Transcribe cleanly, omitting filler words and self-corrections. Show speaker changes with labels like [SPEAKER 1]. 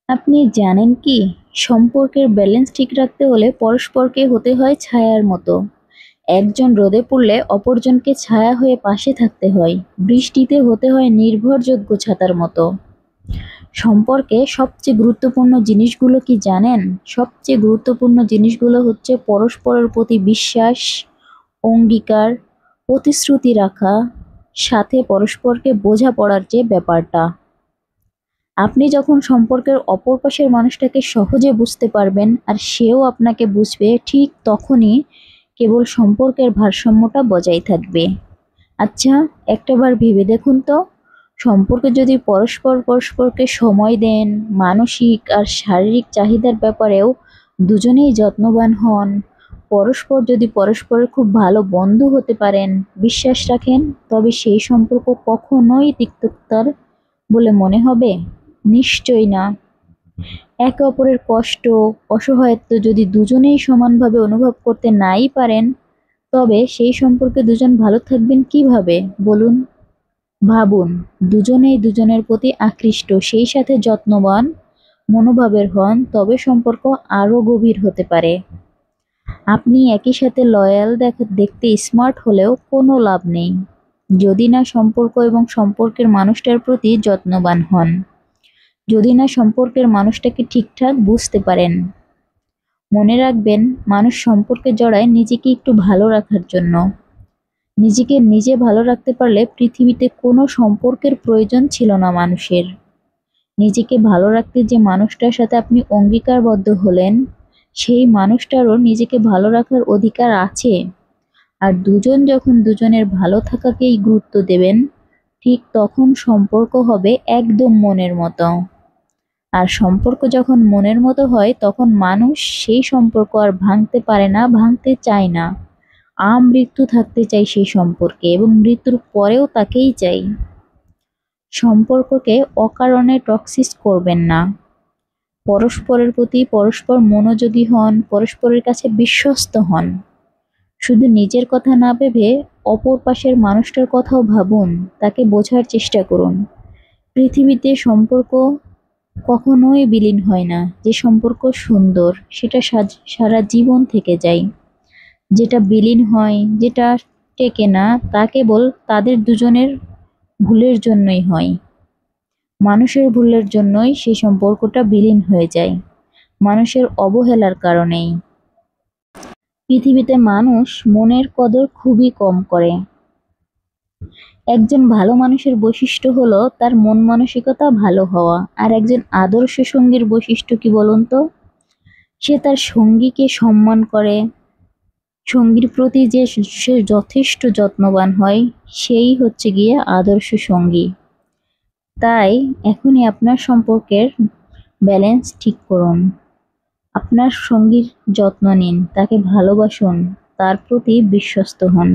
[SPEAKER 1] আপনি জানেন কি, সম্পর্কের ব্যালেন্স ঠিক রাখতে হলে পরস্পরকে হতে হয় ছায়ার মতো। একজন রোদে পড়লে অপরজনকে ছায়া হয়ে পাশে থাকতে হয়। বৃষ্টিতে হতে হয় নির্ভরযোগ্য ছাতার মতো। সম্পর্কে সবচেয়ে গুরুত্বপূর্ণ জিনিসগুলো কি জানেন? সবচেয়ে গুরুত্বপূর্ণ জিনিসগুলো হচ্ছে পরস্পরের প্রতি বিশ্বাস, অঙ্গীকার, প্রতিশ্রুতি রাখা, সাথে পরস্পরকে বোঝাপড়ার যে ব্যাপারটা। আপনি যখন সম্পর্কের অপর পাশের মানুষটাকে সহজে বুঝতে পারবেন আর সেও আপনাকে বুঝবে, ঠিক তখনই কেবল সম্পর্কের ভারসাম্যটা বজায় থাকবে। আচ্ছা, একটাবার ভেবে দেখুন তো, সম্পর্কে যদি পরস্পরকে সময় দেন, মানসিক আর শারীরিক চাহিদার ব্যাপারেও দুজনেই যত্নবান হন, পরস্পর যদি পরস্পরের খুব ভালো বন্ধু হতে পারেন, বিশ্বাস রাখেন, তবে সেই সম্পর্ক কখনোই তিক্ততার বলে মনে হবে? নিশ্চয়ই না। একে অপরের কষ্ট, অসহায়ত্ব যদি দুজনেই সমানভাবে অনুভব করতে নাই পারেন, তবে সেই সম্পর্কে দুজন ভালো থাকবেন কিভাবে বলুন? ভাবুন, দুজনেই দুজনের প্রতি আকৃষ্ট, সেই সাথে যত্নবান মনোভাবের হন, তবে সম্পর্ক আরো গভীর হতে পারে। আপনি একই সাথে লয়াল দেখতে স্মার্ট হলেও কোনো লাভ নেই যদি না সম্পর্ক এবং সম্পর্কের মানুষটার প্রতি যত্নবান হন, যদি না সম্পর্কের মানুষটাকে ঠিকঠাক বুঝতে পারেন। মনে রাখবেন, মানুষ সম্পর্কে জড়ায় নিজেকে একটু ভালো রাখার জন্য। নিজেকে নিজে ভালো রাখতে পারলে পৃথিবীতে কোনো সম্পর্কের প্রয়োজন ছিল না মানুষের। নিজেকে ভালো রাখতে যে মানুষটার সাথে আপনি অঙ্গীকারবদ্ধ হলেন, সেই মানুষটারও নিজেকে ভালো রাখার অধিকার আছে। আর দুজন যখন দুজনের ভালো থাকাকেই গুরুত্ব দেবেন, ঠিক তখন সম্পর্ক হবে একদম মনের মতো। আর সম্পর্ক যখন মনের মতো হয়, তখন মানুষ সেই সম্পর্ক আর ভাঙতে পারে না, ভাঙতে চায় না। আমৃত্যু থাকতে চাই সেই সম্পর্কে এবং মৃত্যুর পরেও তাকেই চাই। সম্পর্ককে অকারণে টক্সিস করবেন না। পরস্পরের প্রতি পরস্পর মনোযোগী হন, পরস্পরের কাছে বিশ্বস্ত হন। শুধু নিজের কথা না ভেবে অপর পাশের মানুষটার কথাও ভাবুন, তাকে বোঝার চেষ্টা করুন। পৃথিবীতে সম্পর্ক কখনোই বিলীন হয় না। যে সম্পর্ক সুন্দর সেটা সারা জীবন থেকে যায়। যেটা বিলীন হয়, যেটা টেকে না, তা কেবল তাদের দুজনের ভুলের জন্যই হয়। মানুষের ভুলের জন্যই সেই সম্পর্কটা বিলীন হয়ে যায়, মানুষের অবহেলার কারণেই। পৃথিবীতে মানুষ মনের কদর খুবই কম করে। একজন ভালো মানুষের বৈশিষ্ট্য হলো তার মন মানসিকতা ভালো হওয়া। আর একজন আদর্শ সঙ্গীর বৈশিষ্ট্য কি বলুন তো? সে তার সঙ্গীকে সম্মান করে, সঙ্গীর প্রতি যে সে যথেষ্ট যত্নবান হয়, সেই হচ্ছে গিয়ে আদর্শ সঙ্গী। তাই এখনই আপনার সম্পর্কের ব্যালেন্স ঠিক করুন। আপনার সঙ্গীর যত্ন নিন, তাকে ভালোবাসুন, তার প্রতি বিশ্বস্ত হন।